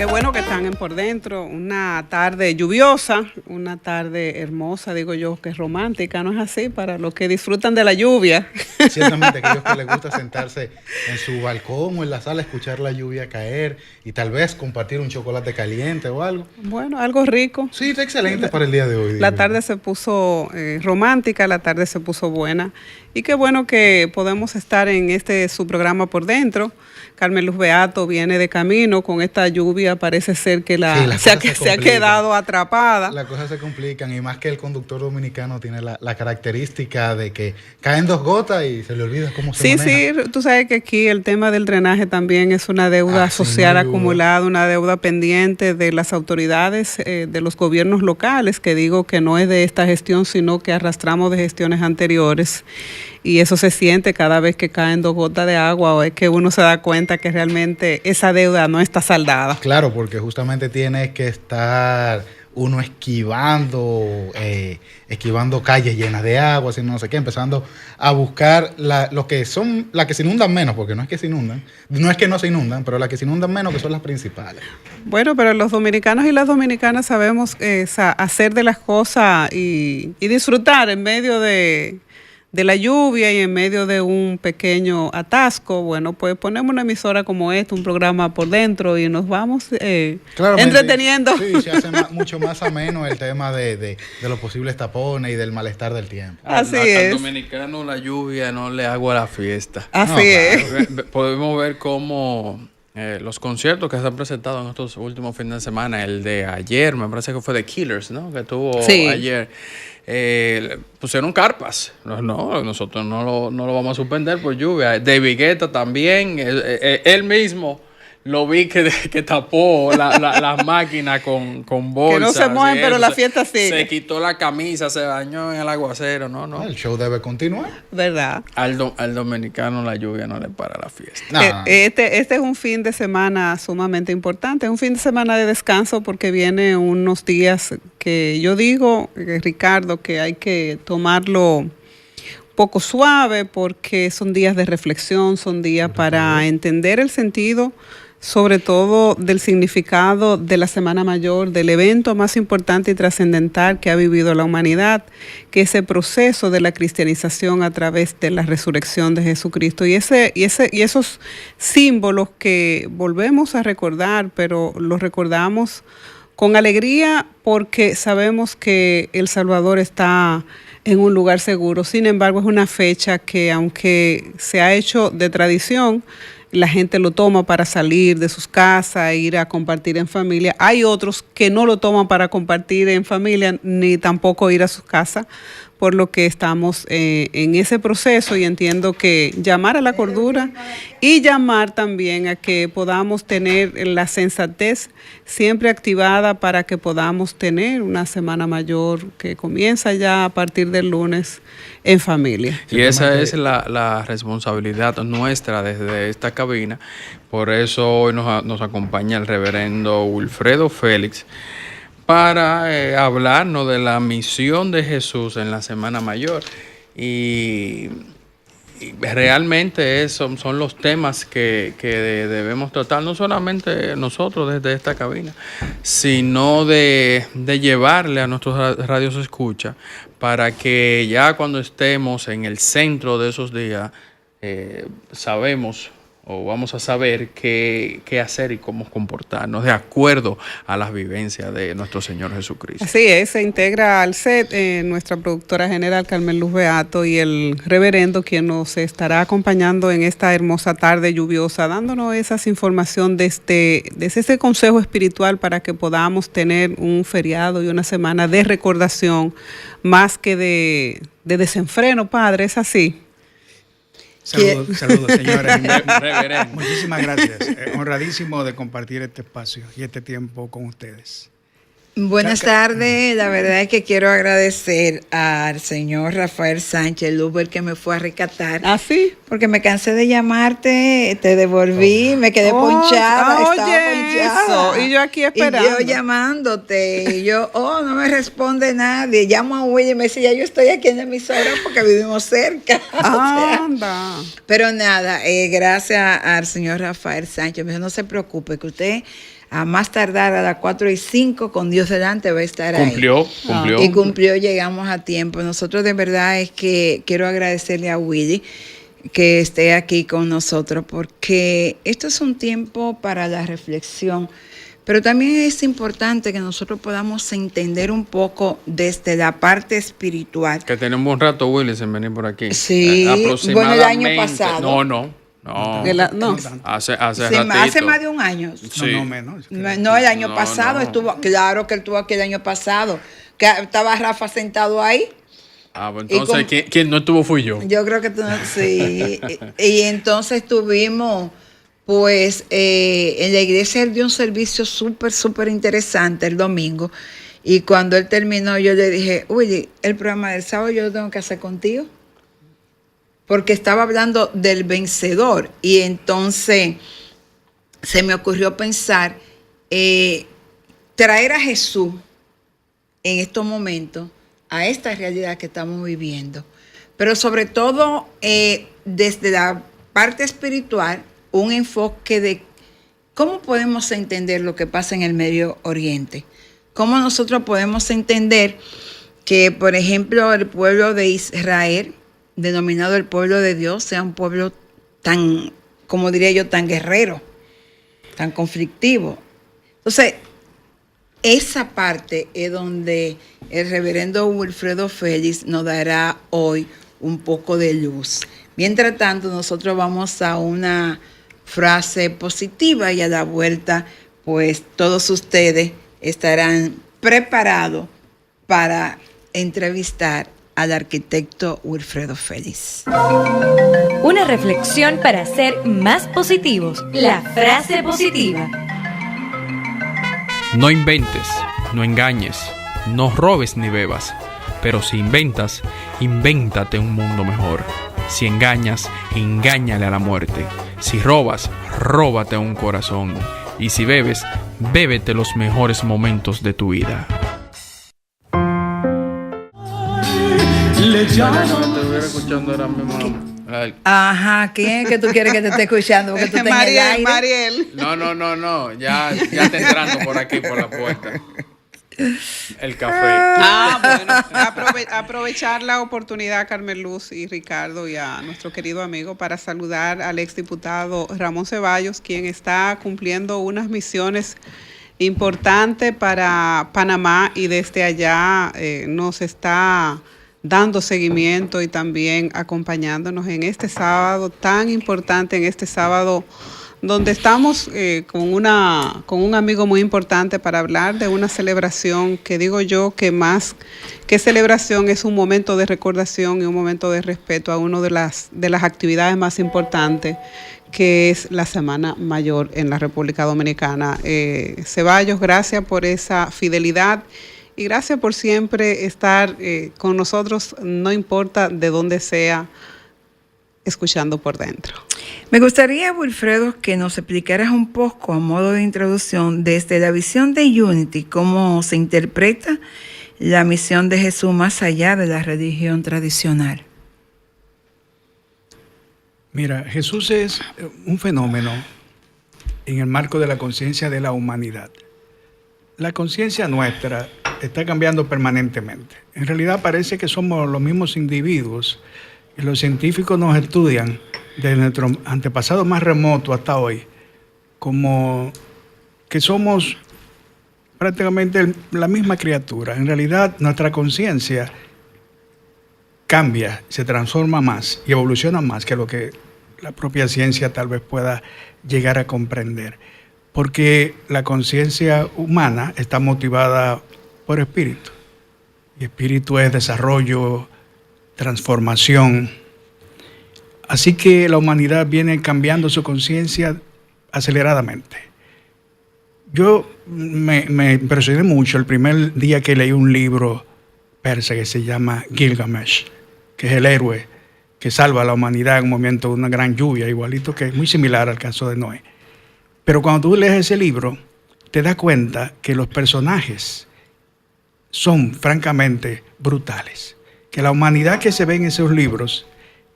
Qué bueno que están en Por Dentro, una tarde lluviosa, una tarde hermosa, digo yo, que es romántica, ¿no es así? Para los que disfrutan de la lluvia. Ciertamente, aquellos que les gusta sentarse en su balcón o en la sala, escuchar la lluvia caer y tal vez compartir un chocolate caliente o algo. Bueno, algo rico. Sí, está excelente para el día de hoy. La tarde se puso romántica, la tarde se puso buena. Y qué bueno que podemos estar en su programa Por Dentro. Carmen Luz Beato viene de camino con esta lluvia, parece ser que se ha quedado atrapada. Las cosas se complican y más que el conductor dominicano tiene la característica de que caen 2 gotas y se le olvida cómo se maneja. Sí, tú sabes que aquí el tema del drenaje también es una deuda social acumulada, una deuda pendiente de las autoridades, de los gobiernos locales, que digo que no es de esta gestión, sino que arrastramos de gestiones anteriores. Y eso se siente cada vez que caen 2 gotas de agua o es que uno se da cuenta que realmente esa deuda no está saldada. Claro, porque justamente tiene que estar uno esquivando calles llenas de agua, así no sé qué, empezando a buscar lo que son las que se inundan menos, porque no es que se inundan, no es que no se inundan, pero las que se inundan menos, que son las principales. Bueno, pero los dominicanos y las dominicanas sabemos hacer de las cosas y disfrutar en medio de la lluvia y en medio de un pequeño atasco. Bueno, pues ponemos una emisora como esta, un programa Por Dentro y nos vamos entreteniendo. Sí, se hace mucho más ameno el tema de los posibles tapones y del malestar del tiempo. Así es. Al dominicano la lluvia no le hago a la fiesta. Así es. Podemos ver cómo los conciertos que se han presentado en estos últimos fines de semana, el de ayer, me parece que fue de Killers, ¿no? Que tuvo ayer. Pusieron carpas. No, nosotros no lo vamos a suspender por lluvia. David Guetta también, él mismo lo vi que tapó las máquinas con bolsas. Que no se mueven, pero la fiesta sigue. Se quitó la camisa, se bañó en el aguacero. No. El show debe continuar. ¿Verdad? Al dominicano la lluvia no le para la fiesta. No. Este es un fin de semana sumamente importante. Es un fin de semana de descanso porque viene unos días que yo digo, Ricardo, que hay que tomarlo poco suave porque son días de reflexión, son días para entender el sentido, sobre todo del significado de la Semana Mayor, del evento más importante y trascendental que ha vivido la humanidad, que es el proceso de la cristianización a través de la resurrección de Jesucristo. Y esos símbolos que volvemos a recordar, pero los recordamos con alegría porque sabemos que el Salvador está en un lugar seguro. Sin embargo, es una fecha que, aunque se ha hecho de tradición, la gente lo toma para salir de sus casas, ir a compartir en familia. Hay otros que no lo toman para compartir en familia, ni tampoco ir a sus casas, por lo que estamos en ese proceso y entiendo que llamar a la cordura y llamar también a que podamos tener la sensatez siempre activada para que podamos tener una Semana Mayor que comienza ya a partir del lunes en familia. Y esa es la responsabilidad nuestra desde esta cabina. Por eso hoy nos acompaña el reverendo Wilfredo Félix para hablarnos de la misión de Jesús en la Semana Mayor. Y realmente son los temas que debemos tratar, no solamente nosotros desde esta cabina, sino de llevarle a nuestros radios escucha para que ya cuando estemos en el centro de esos días sabemos o vamos a saber qué hacer y cómo comportarnos de acuerdo a las vivencias de nuestro Señor Jesucristo. Así es, se integra al set nuestra productora general Carmen Luz Beato y el reverendo quien nos estará acompañando en esta hermosa tarde lluviosa, dándonos esas informaciones desde ese consejo espiritual para que podamos tener un feriado y una semana de recordación más que de desenfreno, Padre, ¿es así? Saludos, señores. Muchísimas gracias. Honradísimo de compartir este espacio y este tiempo con ustedes. Buenas tardes, la verdad es que quiero agradecer al señor Rafael Sánchez, el Uber que me fue a rescatar. ¿Ah, sí? Porque me cansé de llamarte, te devolví, me quedé ponchada, estaba ponchada. Eso. Y yo aquí esperando. Y yo llamándote, y yo, no me responde nadie. Llamo a William y me dice, ya yo estoy aquí en la emisora porque vivimos cerca. Anda. Pero nada, gracias al señor Rafael Sánchez, me dijo, no se preocupe, que usted a más tardar a las 4:05, con Dios delante va a estar ahí. Cumplió. Y cumplió, llegamos a tiempo. Nosotros de verdad es que quiero agradecerle a Willy que esté aquí con nosotros, porque esto es un tiempo para la reflexión, pero también es importante que nosotros podamos entender un poco desde la parte espiritual. Que tiene un buen rato Willis en venir por aquí. Sí, bueno, el año pasado. No. Hace Sí, ratito. hace más de un año. Sí. No, menos. No, el año pasado no. estuvo, claro que él estuvo aquí el año pasado, que estaba Rafa sentado ahí. Pues entonces, ¿quién no estuvo fui yo? Yo creo que tú no, sí. Y entonces tuvimos, pues, en la iglesia él dio un servicio súper interesante el domingo. Y cuando él terminó, yo le dije, oye, el programa del sábado yo lo tengo que hacer contigo. Porque estaba hablando del vencedor. Y entonces se me ocurrió pensar, traer a Jesús en estos momentos a esta realidad que estamos viviendo. Pero sobre todo, desde la parte espiritual, un enfoque de cómo podemos entender lo que pasa en el Medio Oriente. Cómo nosotros podemos entender que, por ejemplo, el pueblo de Israel, denominado el pueblo de Dios, sea un pueblo tan, como diría yo, tan guerrero, tan conflictivo. Entonces, esa parte es donde el reverendo Wilfredo Félix nos dará hoy un poco de luz. Mientras tanto, nosotros vamos a una frase positiva y a la vuelta, pues todos ustedes estarán preparados para entrevistar al arquitecto Wilfredo Félix. Una reflexión para ser más positivos. La frase positiva. No inventes, no engañes, no robes ni bebas, pero si inventas, invéntate un mundo mejor. Si engañas, engáñale a la muerte. Si robas, róbate un corazón. Y si bebes, bébete los mejores momentos de tu vida. Te estuviera escuchando ahora mismo. Ajá, ¿quién es que tú quieres que te esté escuchando? Porque tú estás en el aire. Mariel. No. Ya está entrando por aquí, por la puerta. El café. Bueno, aprovechar la oportunidad, Carmen Luz y Ricardo, y a nuestro querido amigo para saludar al exdiputado Ramón Ceballos, quien está cumpliendo unas misiones importantes para Panamá y desde allá nos está dando seguimiento y también acompañándonos en este sábado tan importante, en este sábado donde estamos con un amigo muy importante para hablar de una celebración que digo yo que más que celebración es un momento de recordación y un momento de respeto a una de las actividades más importantes, que es la Semana Mayor en la República Dominicana. Ceballos, gracias por esa fidelidad y gracias por siempre estar con nosotros, no importa de dónde sea, escuchando por dentro. Me gustaría, Wilfredo, que nos explicaras un poco a modo de introducción desde la visión de Unity, cómo se interpreta la misión de Jesús más allá de la religión tradicional. Mira, Jesús es un fenómeno en el marco de la conciencia de la humanidad. La conciencia nuestra está cambiando permanentemente. En realidad parece que somos los mismos individuos y los científicos nos estudian desde nuestro antepasado más remoto hasta hoy como que somos prácticamente la misma criatura. En realidad nuestra conciencia cambia, se transforma más y evoluciona más que lo que la propia ciencia tal vez pueda llegar a comprender. Porque la conciencia humana está motivada por espíritu. Y espíritu es desarrollo, transformación. Así que la humanidad viene cambiando su conciencia aceleradamente. Yo me impresioné mucho el primer día que leí un libro persa que se llama Gilgamesh, que es el héroe que salva a la humanidad en un momento de una gran lluvia, igualito que es muy similar al caso de Noé. Pero cuando tú lees ese libro, te das cuenta que los personajes son francamente brutales. Que la humanidad que se ve en esos libros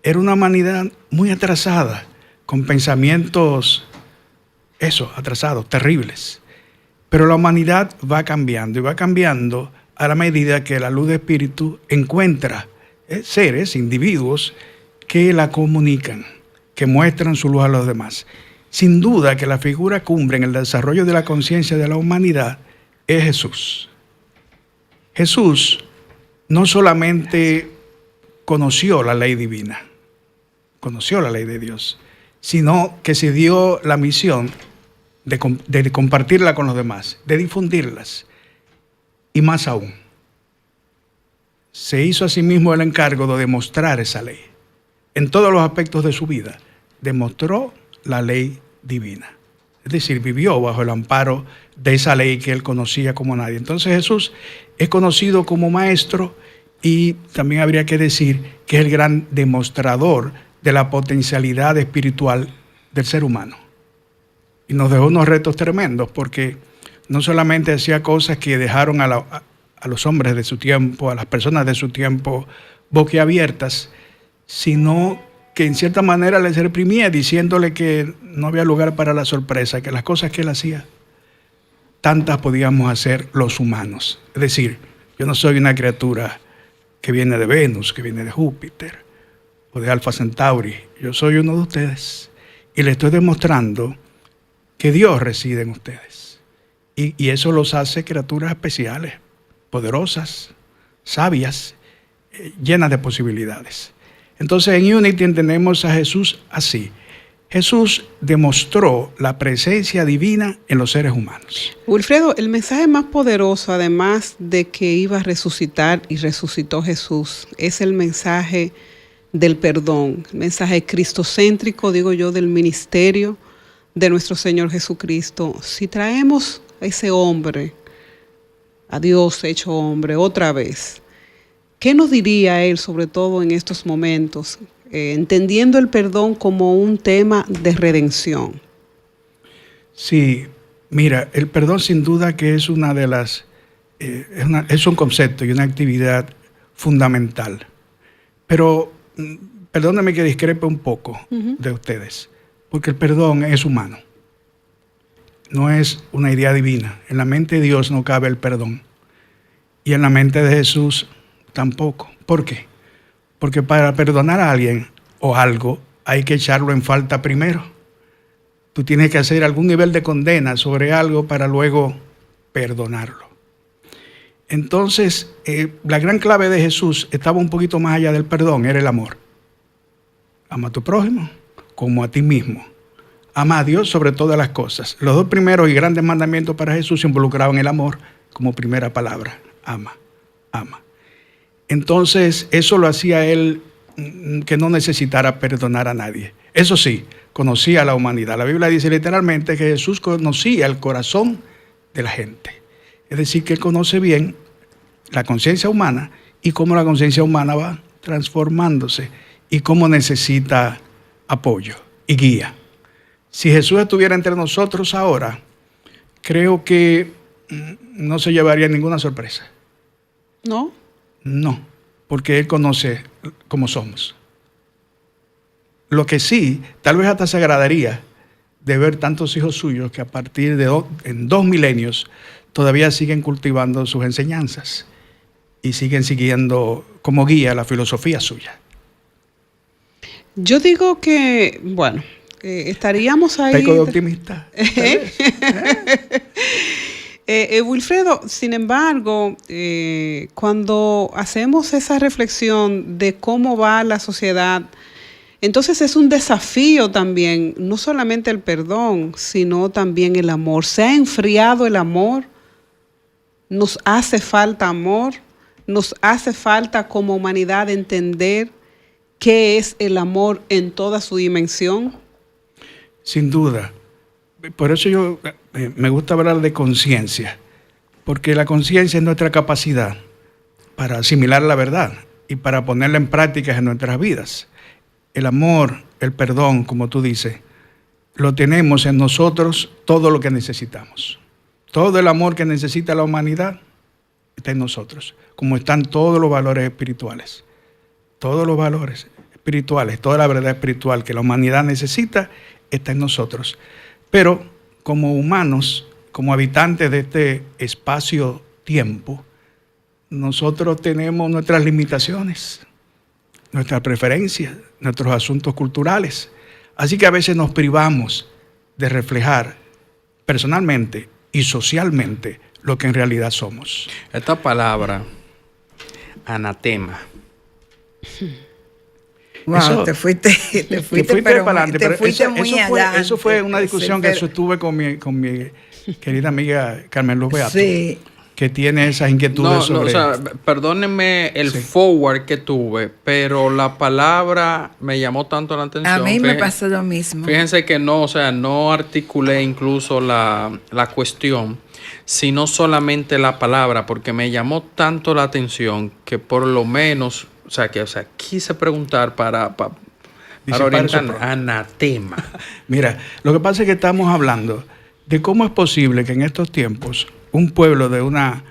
era una humanidad muy atrasada, con pensamientos, atrasados, terribles. Pero la humanidad va cambiando y va cambiando a la medida que la luz de espíritu encuentra seres, individuos que la comunican, que muestran su luz a los demás. Sin duda que la figura cumbre en el desarrollo de la conciencia de la humanidad es Jesús. Jesús no solamente conoció la ley divina, conoció la ley de Dios, sino que se dio la misión de compartirla con los demás, de difundirlas. Y más aún, se hizo a sí mismo el encargo de demostrar esa ley. En todos los aspectos de su vida, demostró la ley divina. Es decir, vivió bajo el amparo de esa ley que él conocía como nadie. Entonces Jesús es conocido como maestro y también habría que decir que es el gran demostrador de la potencialidad espiritual del ser humano. Y nos dejó unos retos tremendos porque no solamente hacía cosas que dejaron a los hombres de su tiempo, a las personas de su tiempo boquiabiertas, sino que en cierta manera les reprimía diciéndole que no había lugar para la sorpresa, que las cosas que él hacía, tantas podíamos hacer los humanos. Es decir, yo no soy una criatura que viene de Venus, que viene de Júpiter o de Alfa Centauri. Yo soy uno de ustedes y le estoy demostrando que Dios reside en ustedes. Y eso los hace criaturas especiales, poderosas, sabias, llenas de posibilidades. Entonces en Unity entendemos a Jesús así. Jesús demostró la presencia divina en los seres humanos. Wilfredo, el mensaje más poderoso, además de que iba a resucitar y resucitó Jesús, es el mensaje del perdón, el mensaje cristocéntrico, digo yo, del ministerio de nuestro Señor Jesucristo. Si traemos a ese hombre, a Dios hecho hombre, otra vez, ¿qué nos diría Él, sobre todo en estos momentos, entendiendo el perdón como un tema de redención? Sí, mira, el perdón sin duda que es una de las, es un concepto y una actividad fundamental. Pero perdóname que discrepe un poco de ustedes, porque el perdón es humano, no es una idea divina. En la mente de Dios no cabe el perdón y en la mente de Jesús tampoco. ¿Por qué? Porque para perdonar a alguien o algo hay que echarlo en falta primero. Tú tienes que hacer algún nivel de condena sobre algo para luego perdonarlo. Entonces, la gran clave de Jesús estaba un poquito más allá del perdón, era el amor. Ama a tu prójimo como a ti mismo. Ama a Dios sobre todas las cosas. Los dos primeros y grandes mandamientos para Jesús involucraban el amor como primera palabra. Ama, ama. Entonces, eso lo hacía él que no necesitara perdonar a nadie. Eso sí, conocía a la humanidad. La Biblia dice literalmente que Jesús conocía el corazón de la gente. Es decir, que él conoce bien la conciencia humana y cómo la conciencia humana va transformándose y cómo necesita apoyo y guía. Si Jesús estuviera entre nosotros ahora, creo que no se llevaría ninguna sorpresa. ¿No? No, porque Él conoce cómo somos. Lo que sí, tal vez hasta se agradaría de ver tantos hijos suyos que a partir de en 2 milenios todavía siguen cultivando sus enseñanzas y siguen siguiendo como guía la filosofía suya. Yo digo que, bueno, estaríamos ahí. Peco de optimista. Wilfredo, sin embargo, cuando hacemos esa reflexión de cómo va la sociedad, entonces es un desafío también, no solamente el perdón, sino también el amor. ¿Se ha enfriado el amor? ¿Nos hace falta amor? ¿Nos hace falta como humanidad entender qué es el amor en toda su dimensión? Sin duda. Por eso yo me gusta hablar de conciencia, porque la conciencia es nuestra capacidad para asimilar la verdad y para ponerla en práctica en nuestras vidas. El amor, el perdón, como tú dices, lo tenemos en nosotros todo lo que necesitamos. Todo el amor que necesita la humanidad está en nosotros, como están todos los valores espirituales. Todos los valores espirituales, toda la verdad espiritual que la humanidad necesita está en nosotros. Pero como humanos como habitantes de este espacio-tiempo, nosotros tenemos nuestras limitaciones, nuestras preferencias, nuestros asuntos culturales. Así que a veces nos privamos de reflejar personalmente y socialmente lo que en realidad somos. Esta palabra, anatema. Wow, Eso- te fuiste pero para adelante, te pero fuiste muy adelante. eso fue una discusión que pero- sostuve con mi querida amiga Carmen Luz Beato, Sí. que tiene esas inquietudes No, sobre... o sea, perdónenme el Sí. forward que tuve, pero la palabra me llamó tanto la atención. A mí me Fíjense- pasó lo mismo. Fíjense que no, o sea, no articulé incluso la cuestión, sino solamente la palabra, porque me llamó tanto la atención que por lo menos, o sea, quise preguntar para Disipar orientar. eso pronto. Anatema. Mira, lo que pasa es que estamos hablando de cómo es posible que en estos tiempos un pueblo de una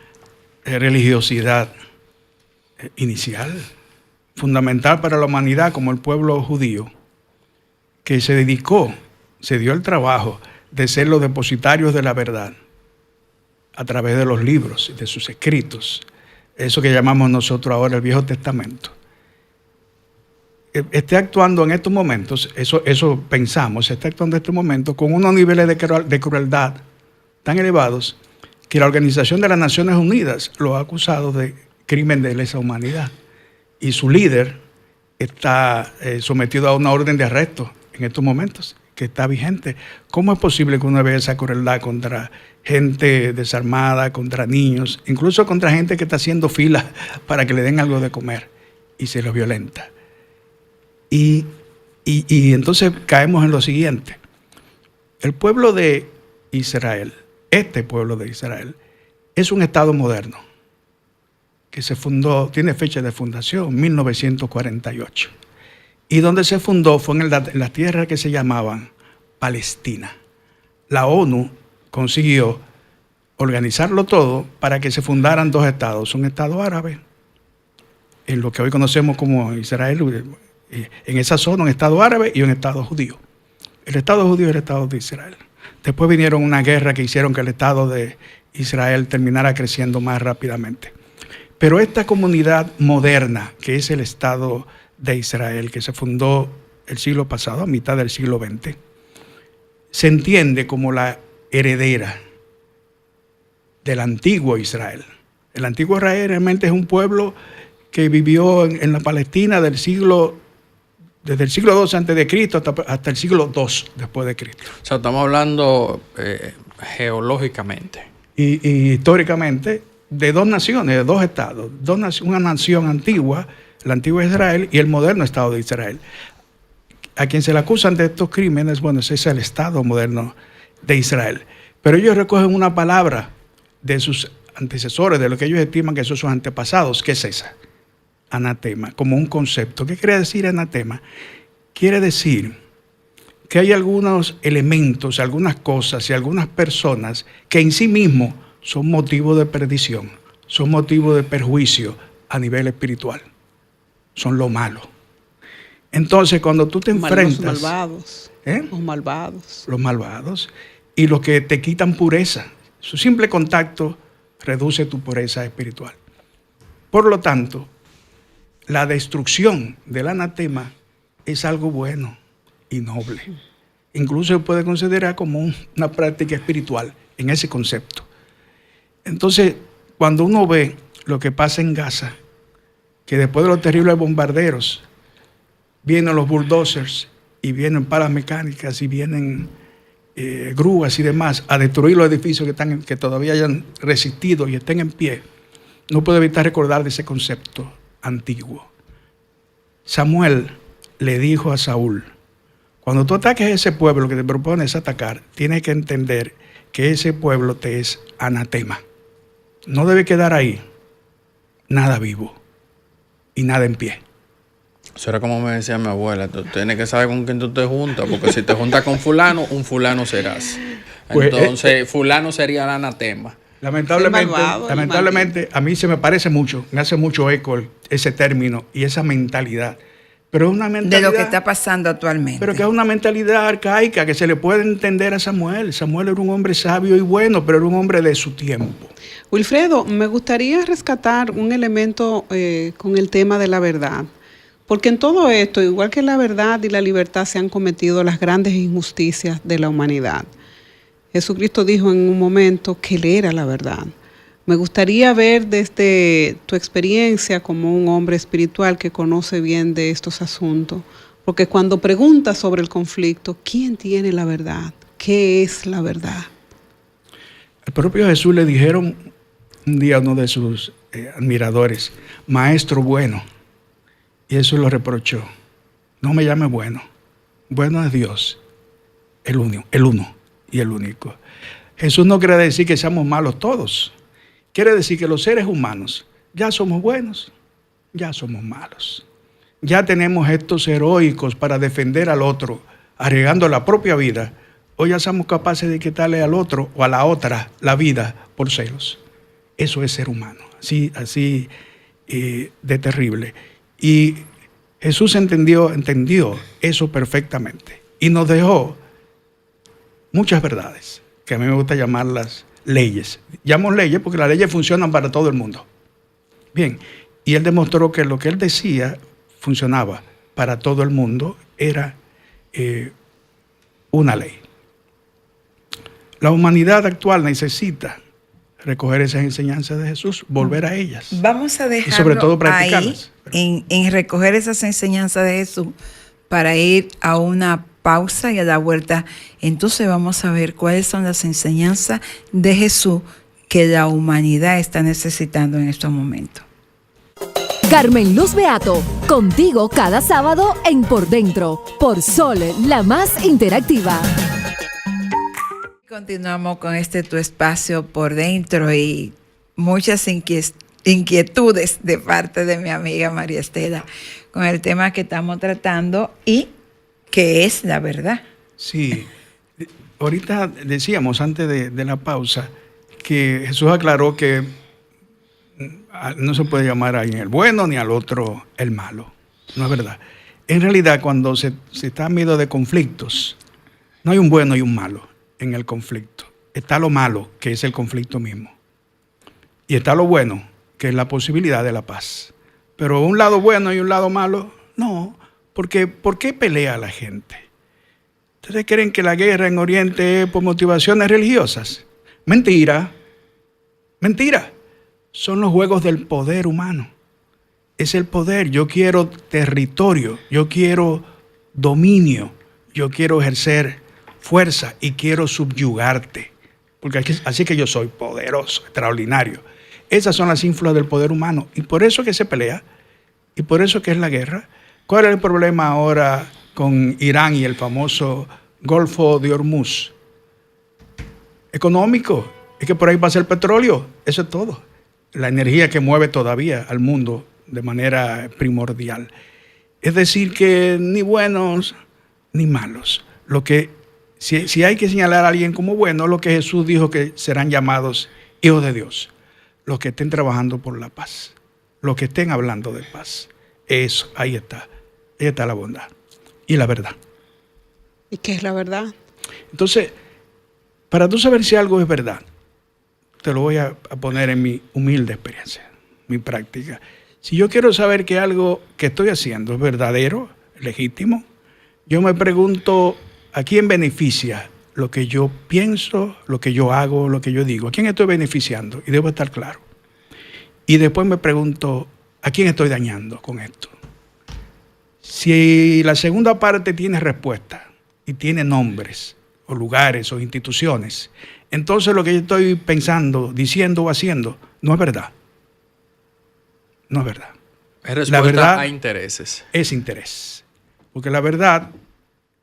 religiosidad inicial, fundamental para la humanidad, como el pueblo judío, que se dedicó, se dio el trabajo de ser los depositarios de la verdad a través de los libros, de sus escritos, eso que llamamos nosotros ahora el Viejo Testamento, esté actuando en estos momentos, eso pensamos, está actuando en estos momentos con unos niveles de crueldad tan elevados que la Organización de las Naciones Unidas lo ha acusado de crimen de lesa humanidad. Y su líder está sometido a una orden de arresto en estos momentos, que está vigente. ¿Cómo es posible que uno vea esa crueldad contra gente desarmada, contra niños, incluso contra gente que está haciendo fila para que le den algo de comer y se los violenta? Y entonces caemos en lo siguiente. El pueblo de Israel, este pueblo de Israel, es un Estado moderno que se fundó, tiene fecha de fundación, 1948. Y donde se fundó fue en las tierras que se llamaban Palestina. La ONU consiguió organizarlo todo para que se fundaran dos estados, un estado árabe, en lo que hoy conocemos como Israel, en esa zona un estado árabe y un estado judío. El estado judío y el estado de Israel. Después vinieron una guerra que hicieron que el estado de Israel terminara creciendo más rápidamente. Pero esta comunidad moderna, que es el estado de Israel, que se fundó el siglo pasado, a mitad del siglo XX, se entiende como la heredera del antiguo Israel. El antiguo Israel realmente es un pueblo que vivió en la Palestina desde el siglo II antes de Cristo hasta el siglo II después de Cristo. O sea, estamos hablando geológicamente. Y históricamente de dos naciones, de dos estados, una nación antigua, el antiguo Israel, y el moderno Estado de Israel. A quien se le acusan de estos crímenes, bueno, ese es el Estado moderno de Israel. Pero ellos recogen una palabra de sus antecesores, de lo que ellos estiman que son sus antepasados. ¿Qué es esa? Anatema, como un concepto. ¿Qué quiere decir anatema? Quiere decir que hay algunos elementos, algunas cosas y algunas personas que en sí mismos son motivo de perdición, son motivo de perjuicio a nivel espiritual. Son lo malo. Entonces, cuando tú te enfrentas... Los malvados. ¿Eh? Los malvados. Los malvados y los que te quitan pureza. Su simple contacto reduce tu pureza espiritual. Por lo tanto, la destrucción del anatema es algo bueno y noble. Incluso se puede considerar como una práctica espiritual en ese concepto. Entonces, cuando uno ve lo que pasa en Gaza, que después de los terribles bombarderos vienen los bulldozers y vienen palas mecánicas y vienen grúas y demás a destruir los edificios que todavía hayan resistido y estén en pie, no puedo evitar recordar de ese concepto antiguo. Samuel le dijo a Saúl: cuando tú ataques a ese pueblo que te propones atacar, tienes que entender que ese pueblo te es anatema. No debe quedar ahí nada vivo y nada en pie. Eso era como me decía mi abuela: tú tienes que saber con quién tú te juntas, porque si te juntas con fulano, un fulano serás. Entonces, fulano sería el anatema. Lamentablemente, a mí se me parece mucho, me hace mucho eco ese término y esa mentalidad Pero es una de mentalidad, lo que está pasando actualmente. pero que es una mentalidad arcaica que se le puede entender a Samuel. Samuel era un hombre sabio y bueno, pero era un hombre de su tiempo. Wilfredo, me gustaría rescatar un elemento con el tema de la verdad, porque en todo esto, igual que la verdad y la libertad, se han cometido las grandes injusticias de la humanidad. Jesucristo dijo en un momento que Él era la verdad. Me gustaría ver desde tu experiencia como un hombre espiritual que conoce bien de estos asuntos, porque cuando preguntas sobre el conflicto, ¿quién tiene la verdad? ¿Qué es la verdad? Al propio Jesús le dijeron un día a uno de sus admiradores, maestro bueno, y eso lo reprochó. No me llame bueno, bueno es Dios, el uno y el único. Jesús no quiere decir que seamos malos todos. Quiere decir que los seres humanos ya somos buenos, ya somos malos. Ya tenemos estos heroicos para defender al otro, arriesgando la propia vida. O ya somos capaces de quitarle al otro o a la otra la vida por celos. Eso es ser humano, así de terrible. Y Jesús entendió eso perfectamente y nos dejó muchas verdades, que a mí me gusta llamarlas leyes. Llamo leyes porque las leyes funcionan para todo el mundo. Bien, y Él demostró que lo que Él decía funcionaba para todo el mundo, era una ley. La humanidad actual necesita recoger esas enseñanzas de Jesús, volver a ellas. Vamos a dejarlo y sobre todo ahí, practicarlas. en recoger esas enseñanzas de Jesús, para ir a una pausa y a la vuelta. Entonces vamos a ver cuáles son las enseñanzas de Jesús que la humanidad está necesitando en estos momentos. Carmen Luz Beato, contigo cada sábado en Por Dentro, por Sol, la más interactiva. Continuamos con tu espacio Por Dentro y muchas inquietudes de parte de mi amiga María Estela con el tema que estamos tratando y que es la verdad. Sí, ahorita decíamos antes de la pausa que Jesús aclaró que no se puede llamar a alguien el bueno ni al otro el malo. No es verdad. En realidad, cuando se está en medio de conflictos, no hay un bueno y un malo en el conflicto. Está lo malo, que es el conflicto mismo. Y está lo bueno, que es la posibilidad de la paz. Pero un lado bueno y un lado malo, no. Porque ¿por qué pelea la gente? ¿Ustedes creen que la guerra en Oriente es por motivaciones religiosas? Mentira. Mentira. Son los juegos del poder humano. Es el poder. Yo quiero territorio, yo quiero dominio, yo quiero ejercer fuerza y quiero subyugarte. Porque así que yo soy poderoso, extraordinario. Esas son las ínfulas del poder humano. Y por eso que se pelea. Y por eso que es la guerra. ¿Cuál es el problema ahora con Irán y el famoso Golfo de Hormuz? Económico. Es que por ahí pasa el petróleo. Eso es todo. La energía que mueve todavía al mundo de manera primordial. Es decir, que ni buenos ni malos. Lo que, si hay que señalar a alguien como bueno, lo que Jesús dijo que serán llamados hijos de Dios. Los que estén trabajando por la paz. Los que estén hablando de paz. Eso, ahí está. Ahí está la bondad y la verdad. ¿Y qué es la verdad? Entonces, para tú saber si algo es verdad, te lo voy a poner en mi humilde experiencia, mi práctica. Si yo quiero saber que algo que estoy haciendo es verdadero, legítimo, yo me pregunto a quién beneficia lo que yo pienso, lo que yo hago, lo que yo digo. ¿A quién estoy beneficiando? Y debo estar claro. Y después me pregunto, ¿a quién estoy dañando con esto? Si la segunda parte tiene respuesta y tiene nombres o lugares o instituciones, entonces lo que yo estoy pensando, diciendo o haciendo no es verdad. No es verdad. Es respuesta la verdad a intereses. Es interés. Porque la verdad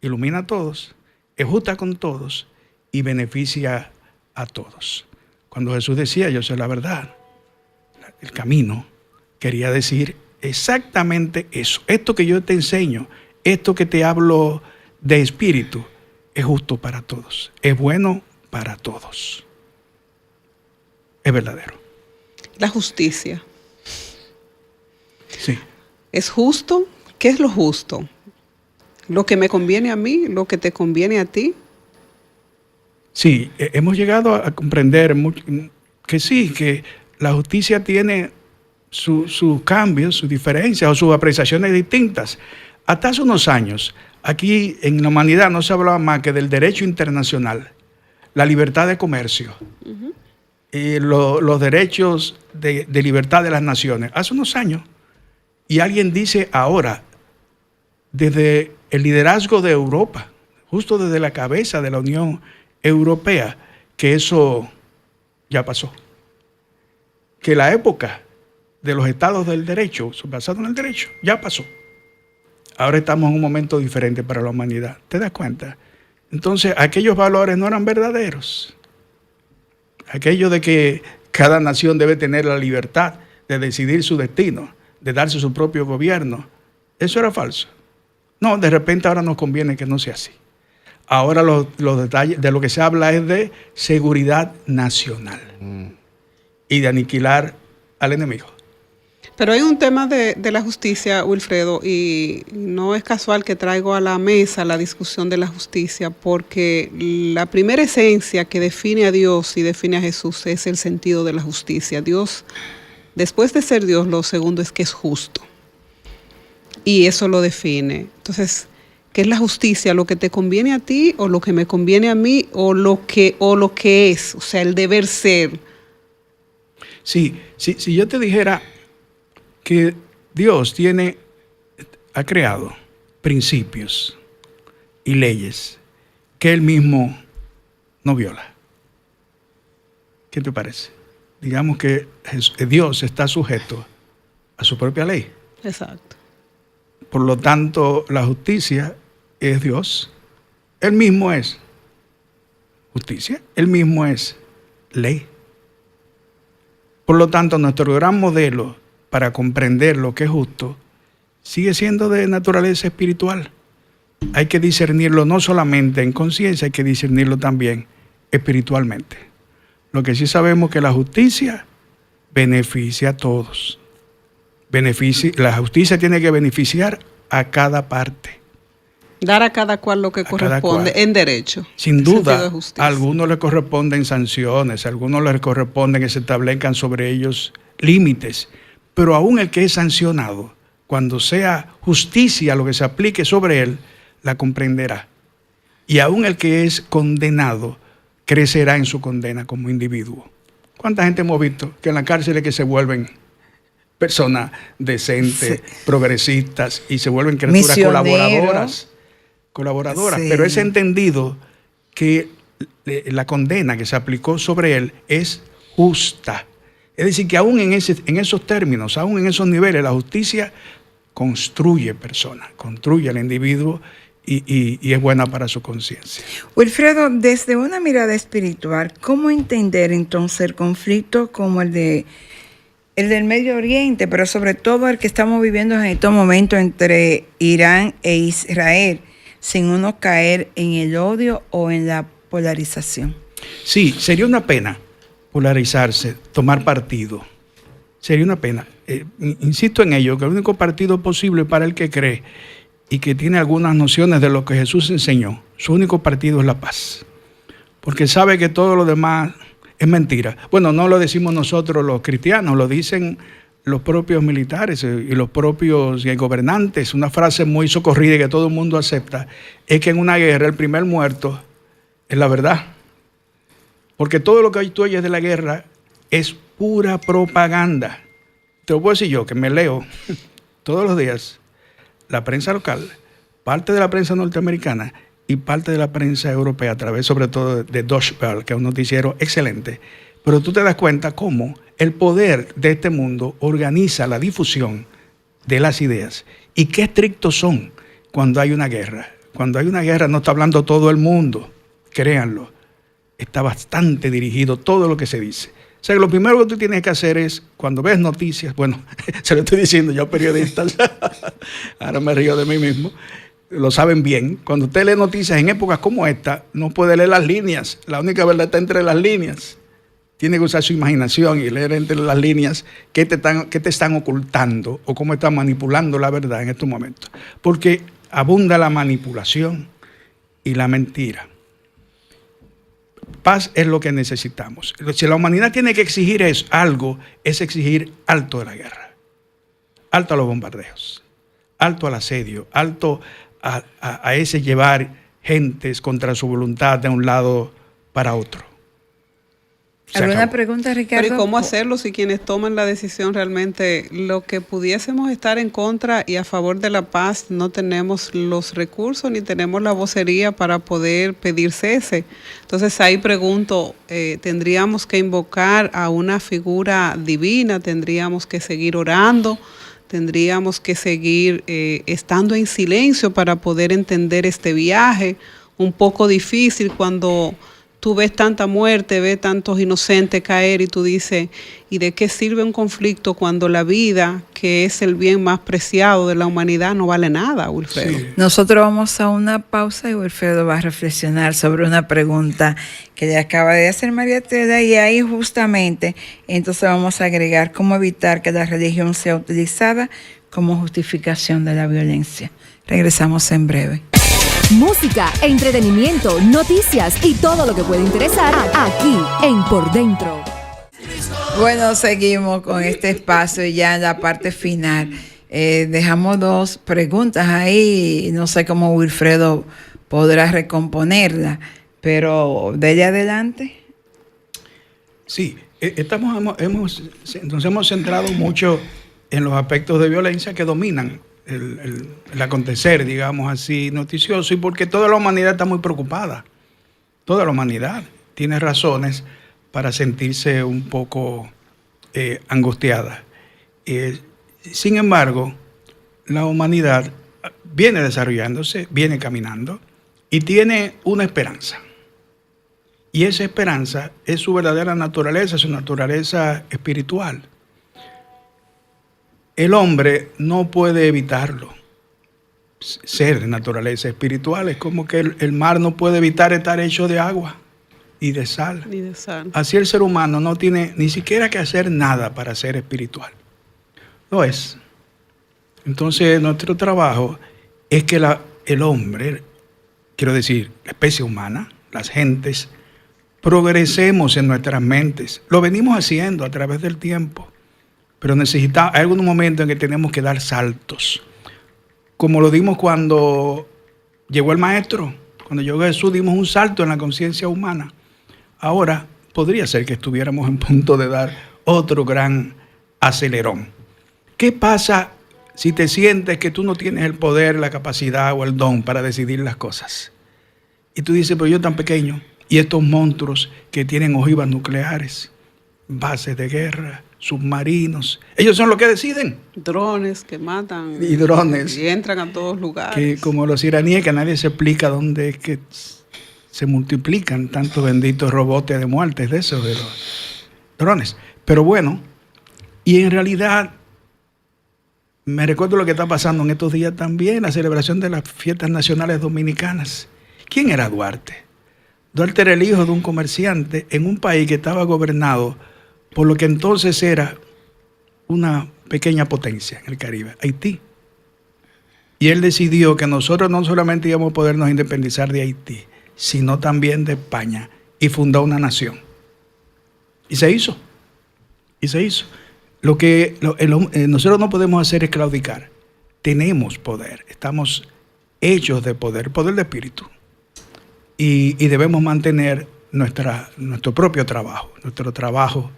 ilumina a todos, es justa con todos y beneficia a todos. Cuando Jesús decía, yo soy la verdad, el camino, quería decir exactamente eso. Esto que yo te enseño, esto que te hablo de espíritu, es justo para todos. Es bueno para todos. Es verdadero. La justicia. Sí. Es justo ¿qué es lo justo? ¿Lo que me conviene a mí? ¿Lo que te conviene a ti? Sí, hemos llegado a comprender que sí, que la justicia tiene sus cambios, sus diferencias o sus apreciaciones distintas. Hasta hace unos años, aquí en la humanidad no se hablaba más que del derecho internacional, la libertad de comercio, los derechos de libertad de las naciones. Hace unos años, y alguien dice ahora, desde el liderazgo de Europa, justo desde la cabeza de la Unión Europea, que eso ya pasó. Que la época de los estados del derecho, basado en el derecho, ya pasó. Ahora estamos en un momento diferente para la humanidad. ¿Te das cuenta? Entonces, aquellos valores no eran verdaderos. Aquello de que cada nación debe tener la libertad de decidir su destino, de darse su propio gobierno, eso era falso. No, de repente ahora nos conviene que no sea así. Ahora los detalles de lo que se habla es de seguridad nacional y de aniquilar al enemigo. Pero hay un tema de la justicia, Wilfredo, y no es casual que traigo a la mesa la discusión de la justicia, porque la primera esencia que define a Dios y define a Jesús es el sentido de la justicia. Dios, después de ser Dios, lo segundo es que es justo. Y eso lo define. Entonces, ¿qué es la justicia? ¿Lo que te conviene a ti o lo que me conviene a mí o lo que es? O sea, el deber ser. Sí, si yo te dijera que Dios ha creado principios y leyes que Él mismo no viola, ¿qué te parece? Digamos que Dios está sujeto a su propia ley. Exacto. Por lo tanto, la justicia es Dios. Él mismo es justicia. Él mismo es ley. Por lo tanto, nuestro gran modelo para comprender lo que es justo sigue siendo de naturaleza espiritual. Hay que discernirlo no solamente en conciencia, hay que discernirlo también espiritualmente. Lo que sí sabemos es que la justicia beneficia a todos. La justicia tiene que beneficiar a cada parte. Dar a cada cual lo que corresponde en derecho. Sin duda, a algunos les corresponden sanciones, a algunos les corresponden que se establezcan sobre ellos límites, pero aún el que es sancionado, cuando sea justicia lo que se aplique sobre él, la comprenderá. Y aún el que es condenado, crecerá en su condena como individuo. ¿Cuánta gente hemos visto que en la cárcel es que se vuelven personas decentes, progresistas, y se vuelven criaturas colaboradoras? Sí. Pero es entendido que la condena que se aplicó sobre él es justa. Es decir, que aún en esos términos, aún en esos niveles, la justicia construye personas, construye al individuo y es buena para su conciencia. Wilfredo, desde una mirada espiritual, ¿cómo entender entonces el conflicto como el del Medio Oriente, pero sobre todo el que estamos viviendo en estos momentos entre Irán e Israel, sin uno caer en el odio o en la polarización? Sí, sería una pena polarizarse, tomar partido. Sería una pena. Insisto en ello, que el único partido posible para el que cree y que tiene algunas nociones de lo que Jesús enseñó, su único partido es la paz. Porque sabe que todo lo demás es mentira. Bueno, no lo decimos nosotros los cristianos, lo dicen los propios militares y los propios gobernantes. Una frase muy socorrida y que todo el mundo acepta es que en una guerra el primer muerto es la verdad. Porque todo lo que tú oyes de la guerra es pura propaganda. Te lo puedo decir yo, que me leo todos los días la prensa local, parte de la prensa norteamericana y parte de la prensa europea, a través sobre todo de Deutsche Welle, que es un noticiero excelente. Pero tú te das cuenta cómo el poder de este mundo organiza la difusión de las ideas y qué estrictos son cuando hay una guerra. Cuando hay una guerra no está hablando todo el mundo, créanlo. Está bastante dirigido todo lo que se dice. O sea, que lo primero que tú tienes que hacer es, cuando ves noticias, bueno, se lo estoy diciendo yo, periodistas, ahora me río de mí mismo, lo saben bien. Cuando usted lee noticias en épocas como esta, no puede leer las líneas. La única verdad está entre las líneas. tiene que usar su imaginación y leer entre las líneas qué te están ocultando o cómo están manipulando la verdad en estos momentos. Porque abunda la manipulación y la mentira. Paz es lo que necesitamos. Si la humanidad tiene que exigir algo, es exigir alto de la guerra, alto a los bombardeos, alto al asedio, alto a ese llevar gentes contra su voluntad de un lado para otro. ¿Alguna pregunta, Ricardo? Pero ¿y cómo hacerlo si quienes toman la decisión realmente lo que pudiésemos estar en contra y a favor de la paz no tenemos los recursos ni tenemos la vocería para poder pedir cese? Entonces ahí pregunto, ¿tendríamos que invocar a una figura divina? ¿Tendríamos que seguir orando? ¿Tendríamos que seguir estando en silencio para poder entender este viaje? Un poco difícil cuando tú ves tanta muerte, ves tantos inocentes caer y tú dices, ¿y de qué sirve un conflicto cuando la vida, que es el bien más preciado de la humanidad, no vale nada, Wilfredo? Sí. Nosotros vamos a una pausa y Wilfredo va a reflexionar sobre una pregunta que le acaba de hacer María Tela, y ahí justamente entonces vamos a agregar cómo evitar que la religión sea utilizada como justificación de la violencia. Regresamos en breve. Música, entretenimiento, noticias y todo lo que puede interesar aquí en Por Dentro. Bueno, seguimos con este espacio y ya en la parte final. Dejamos 2 preguntas ahí. No sé cómo Wilfredo podrá recomponerla, pero de allá adelante. Sí, nos hemos centrado mucho en los aspectos de violencia que dominan el acontecer, digamos así, noticioso, y porque toda la humanidad está muy preocupada. Toda la humanidad tiene razones para sentirse un poco angustiada. Sin embargo, la humanidad viene desarrollándose, viene caminando y tiene una esperanza. Y esa esperanza es su verdadera naturaleza, su naturaleza espiritual. El hombre no puede evitarlo. Ser de naturaleza espiritual es como que el mar no puede evitar estar hecho de agua y de sal. Ni de sal. Así el ser humano no tiene ni siquiera que hacer nada para ser espiritual. Lo es. Entonces nuestro trabajo es que el hombre, quiero decir, la especie humana, las gentes, progresemos en nuestras mentes. Lo venimos haciendo a través del tiempo. Pero hay algún momento en que tenemos que dar saltos. Como lo dimos cuando llegó el Maestro, cuando llegó Jesús, dimos un salto en la conciencia humana. Ahora podría ser que estuviéramos en punto de dar otro gran acelerón. ¿Qué pasa si te sientes que tú no tienes el poder, la capacidad o el don para decidir las cosas? Y tú dices, pero yo tan pequeño, y estos monstruos que tienen ojivas nucleares, bases de guerra, submarinos, ellos son los que deciden. Drones que matan. Y drones. Y entran a todos lugares. Que como los iraníes, que nadie se explica dónde es que se multiplican tantos benditos robots de muertes de esos, de los drones. Pero bueno, y en realidad, me recuerdo lo que está pasando en estos días también, la celebración de las fiestas nacionales dominicanas. ¿Quién era Duarte? Duarte era el hijo de un comerciante en un país que estaba gobernado por lo que entonces era una pequeña potencia en el Caribe, Haití. Y él decidió que nosotros no solamente íbamos a podernos independizar de Haití, sino también de España, y fundó una nación. Y se hizo. Y se hizo. Nosotros no podemos hacer es claudicar. Tenemos poder, estamos hechos de poder de espíritu. Y debemos mantener nuestro propio trabajo, nuestro trabajo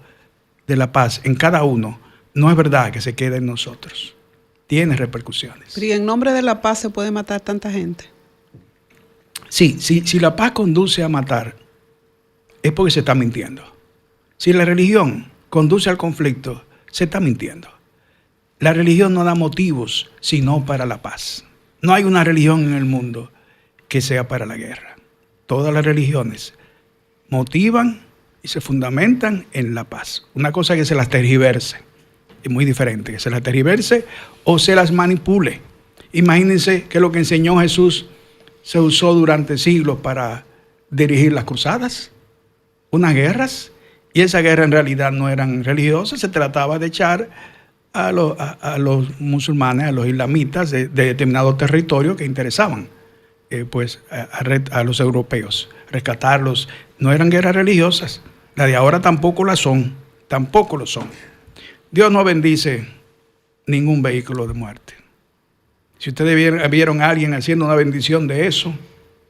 de la paz en cada uno. No es verdad que se quede en nosotros. Tiene repercusiones. Pero ¿y en nombre de la paz se puede matar tanta gente? Sí, si la paz conduce a matar, es porque se está mintiendo. Si la religión conduce al conflicto, se está mintiendo. La religión no da motivos, sino para la paz. No hay una religión en el mundo que sea para la guerra. Todas las religiones motivan y se fundamentan en la paz. Una cosa es que se las tergiverse, es muy diferente, que se las tergiverse o se las manipule. Imagínense que lo que enseñó Jesús se usó durante siglos para dirigir las cruzadas, unas guerras, Y esa guerra en realidad no eran religiosas, se trataba de echar a los musulmanes, a los islamitas de determinados territorios que interesaban a los europeos, rescatarlos. No eran guerras religiosas, las de ahora tampoco lo son. Dios no bendice ningún vehículo de muerte. Si ustedes vieron a alguien haciendo una bendición de eso,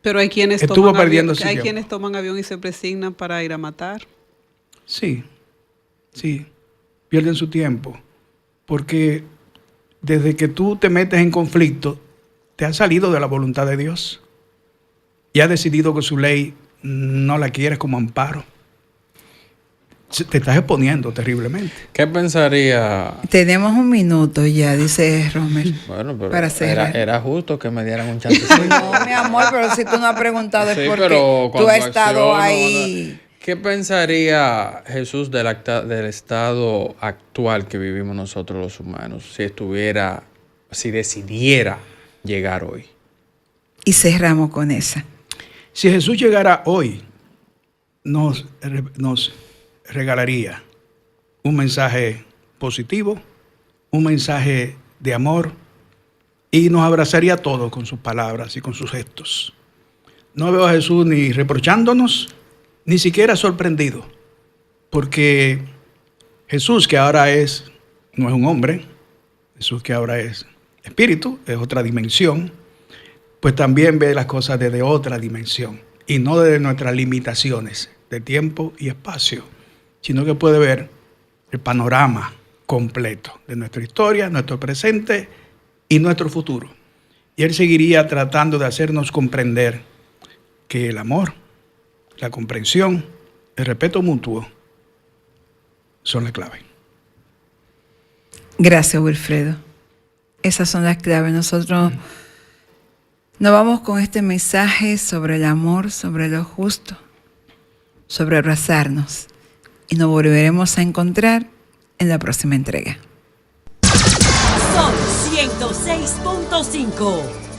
pero hay quienes quienes toman avión y se presignan para ir a matar. Sí, pierden su tiempo, porque desde que tú te metes en conflicto, te has salido de la voluntad de Dios y has decidido que su ley no la quieres como amparo. Te estás exponiendo terriblemente. ¿Qué pensaría? Tenemos un minuto ya, dice Romer. Bueno, pero para cerrar. Era justo que me dieran un chancecito. No, mi amor, pero si tú no has preguntado es porque tú has estado ahí. ¿Qué pensaría Jesús del estado actual que vivimos nosotros los humanos si decidiera llegar hoy? Y cerramos con esa. Si Jesús llegara hoy, nos regalaría un mensaje positivo, un mensaje de amor, y nos abrazaría a todos con sus palabras y con sus gestos. No veo a Jesús ni reprochándonos, ni siquiera sorprendido, porque Jesús, que ahora no es un hombre, Jesús que ahora es espíritu, es otra dimensión, pues también ve las cosas desde otra dimensión, y no desde nuestras limitaciones de tiempo y espacio, sino que puede ver el panorama completo de nuestra historia, nuestro presente y nuestro futuro. Y Él seguiría tratando de hacernos comprender que el amor, la comprensión, el respeto mutuo son la clave. Gracias, Wilfredo. Esas son las claves. Nosotros nos vamos con este mensaje sobre el amor, sobre lo justo, sobre abrazarnos. Y nos volveremos a encontrar en la próxima entrega. Son 106.5.